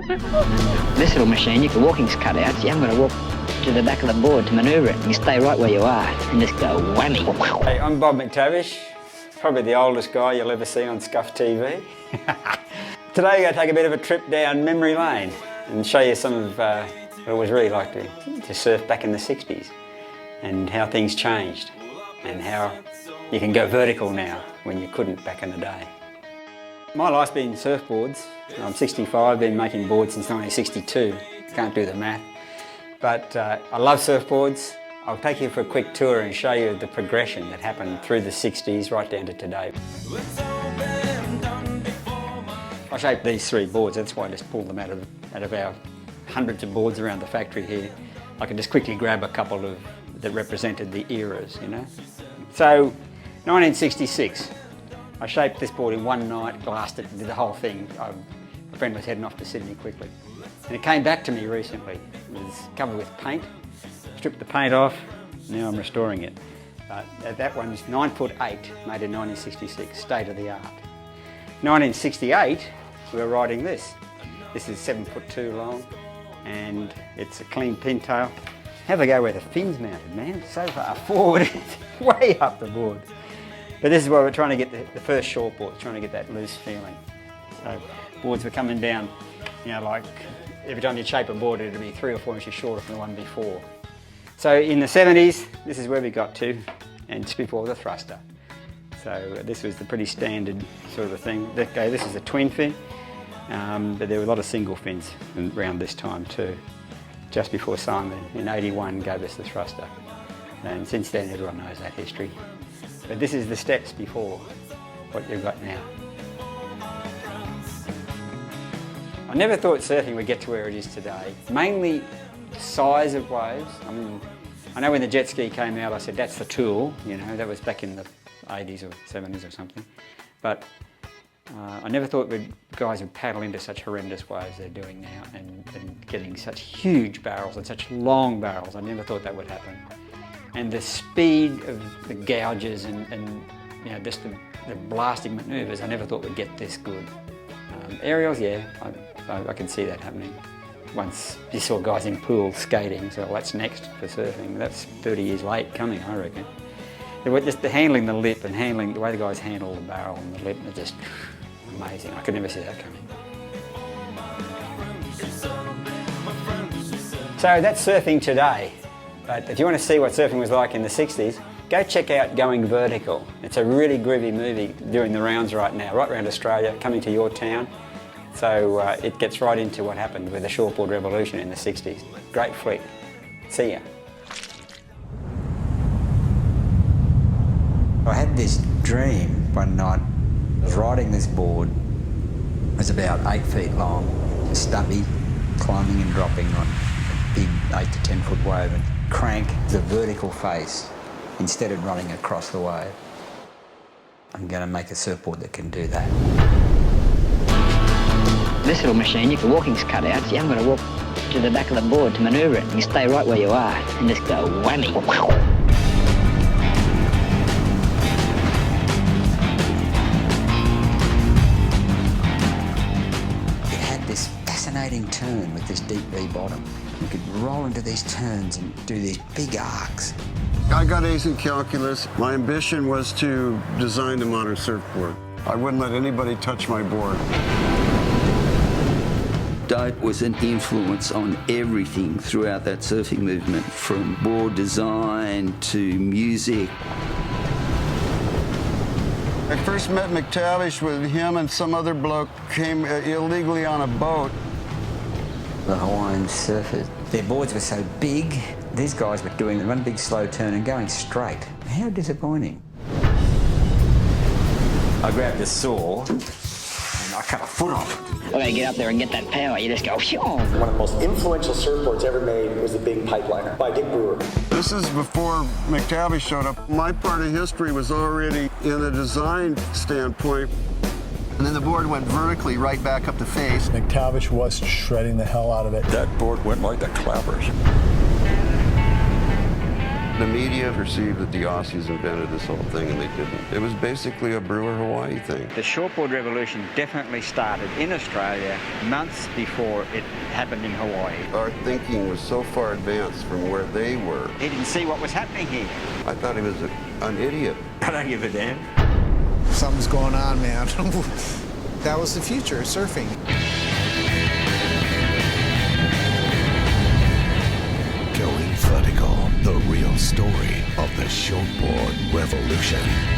This little machine, you can walking's cut out, so you haven't got to walk to the back of the board to manoeuvre it. You stay right where you are and just go whammy. Hey, I'm Bob Mctavish, probably the oldest guy you'll ever see on Skuff TV. Today we're going to take a bit of a trip down memory lane and show you some of what it was really like to surf back in the 60s and how things changed and how you can go vertical now when you couldn't back in the day. My life's been surfboards. I'm 65, been making boards since 1962. Can't do the math. But I love surfboards. I'll take you for a quick tour and show you the progression that happened through the 60s right down to today. I shaped these three boards, that's why I just pulled them out of our hundreds of boards around the factory here. I can just quickly grab a couple of that represented the eras, you know. So, 1966, I shaped this board in one night, glassed it, and did the whole thing. My friend was heading off to Sydney quickly. And it came back to me recently. It was covered with paint. Stripped the paint off, now I'm restoring it. That one's 9'8", made in 1966, state of the art. 1968, we were riding this. This is 7'2" long, and it's a clean pintail. Have a go where the fin's mounted, man. So far forward, it's way up the board. But this is where we're trying to get the first shortboard, trying to get that loose feeling. So boards were coming down, you know, like every time you shape a board, it'd be 3 or 4 inches shorter from the one before. So in the 70s, this is where we got to, and just before the thruster. So this was the pretty standard sort of a thing. Okay, this is a twin fin, but there were a lot of single fins around this time too. Just before Simon in '81 gave us the thruster. And since then, everyone knows that history. But this is the steps before what you've got now. I never thought surfing would get to where it is today. Mainly size of waves. I mean, I know when the jet ski came out, I said that's the tool, you know, that was back in the 80s or 70s or something. But I never thought guys would paddle into such horrendous waves they're doing now and getting such huge barrels and such long barrels. I never thought that would happen. And the speed of the gouges and you know, just the blasting manoeuvres, I never thought would get this good. Aerials, yeah, I can see that happening. Once you saw guys in pools skating, so that's next for surfing. That's 30 years late coming, I reckon. Just the handling the lip and handling the way the guys handle the barrel and the lip are just amazing. I could never see that coming. So that's surfing today. But if you want to see what surfing was like in the 60s, go check out Going Vertical. It's a really groovy movie doing the rounds right now, right around Australia, coming to your town. So it gets right into what happened with the shortboard revolution in the 60s. Great flick. See ya. I had this dream one night. I was riding this board. It was about 8 feet long, stubby, climbing and dropping on a big 8 to 10 foot wave, and crank the vertical face instead of running across the wave. I'm going to make a surfboard that can do that. This little machine, you can walking's cut out, so you haven't got to walk to the back of the board to manoeuvre it. You stay right where you are and just go whammy. It had this fascinating turn with this deep V bottom. You could roll into these turns and do these big arcs. I got A's in calculus. My ambition was to design the modern surfboard. I wouldn't let anybody touch my board. Dope was an influence on everything throughout that surfing movement, from board design to music. I first met Mctavish with him and some other bloke came illegally on a boat. The Hawaiian surfers, their boards were so big, these guys were doing one big slow turn and going straight. How disappointing. I grabbed a saw and I cut a foot off it. Well, you get up there and get that power, you just go phew. One of the most influential surfboards ever made was the Big Pipeliner by Dick Brewer. This is before Mctavish showed up. My part of history was already in the design standpoint. And then the board went vertically right back up the face. Mctavish was shredding the hell out of it. That board went like the clappers. The media perceived that the Aussies invented this whole thing, and they didn't. It was basically a Brewer Hawaii thing. The shortboard revolution definitely started in Australia months before it happened in Hawaii. Our thinking was so far advanced from where they were. He didn't see what was happening here. I thought he was an idiot. I don't give a damn. Something's going on, man. That was the future of surfing. Going vertical, the real story of the shortboard revolution.